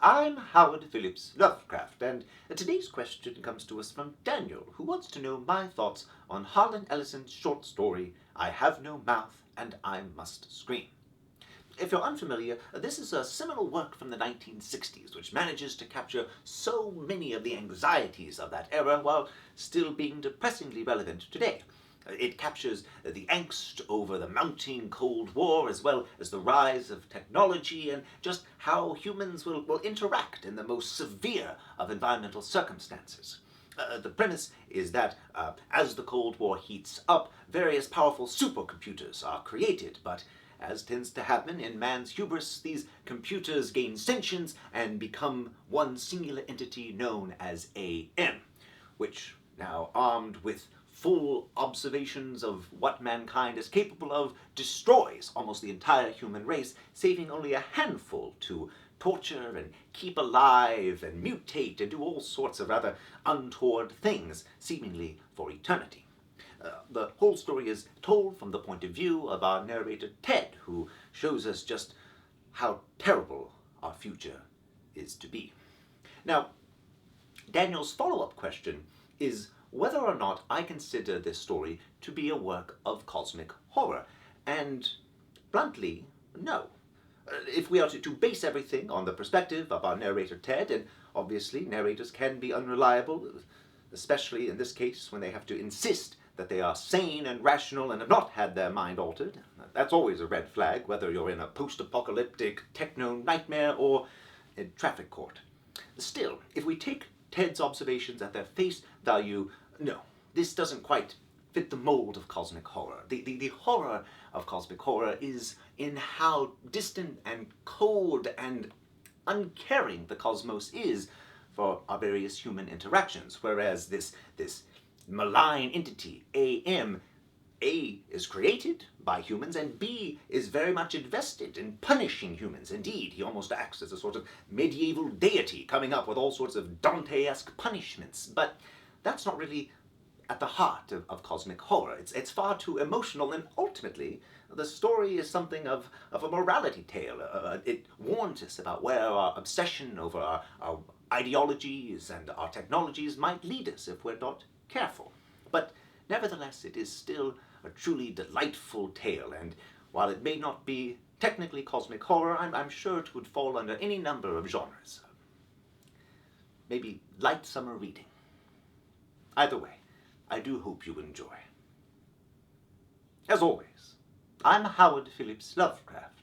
I'm Howard Phillips Lovecraft, and today's question comes to us from Daniel, who wants to know my thoughts on Harlan Ellison's short story, I Have No Mouth and I Must Scream. If you're unfamiliar, this is a seminal work from the 1960s, which manages to capture so many of the anxieties of that era while still being depressingly relevant today. It captures the angst over the mounting Cold War, as well as the rise of technology and just how humans will interact in the most severe of environmental circumstances. The premise is that as the Cold War heats up, various powerful supercomputers are created, but as tends to happen in man's hubris, these computers gain sentience and become one singular entity known as AM, which, now armed with full observations of what mankind is capable of, destroys almost the entire human race, saving only a handful to torture and keep alive and mutate and do all sorts of rather untoward things, seemingly for eternity. The whole story is told from the point of view of our narrator Ted, who shows us just how terrible our future is to be. Now, Daniel's follow-up question is whether or not I consider this story to be a work of cosmic horror, and bluntly, no. If we are to base everything on the perspective of our narrator Ted, and obviously narrators can be unreliable, especially in this case when they have to insist that they are sane and rational and have not had their mind altered. That's always a red flag, whether you're in a post-apocalyptic techno-nightmare or in traffic court. Still, if we take Ted's observations at their face value, no, this doesn't quite fit the mold of cosmic horror. The horror of cosmic horror is in how distant and cold and uncaring the cosmos is for our various human interactions, whereas this malign entity, AM, A is created by humans, and B is very much invested in punishing humans. Indeed, he almost acts as a sort of medieval deity, coming up with all sorts of Dante-esque punishments. But that's not really at the heart of cosmic horror. It's far too emotional, and ultimately, the story is something of a morality tale. It warns us about where our obsession over our ideologies and our technologies might lead us if we're not careful. But nevertheless, it is still a truly delightful tale, and while it may not be technically cosmic horror, I'm sure it would fall under any number of genres. Maybe light summer reading. Either way, I do hope you enjoy. As always, I'm Howard Phillips Lovecraft,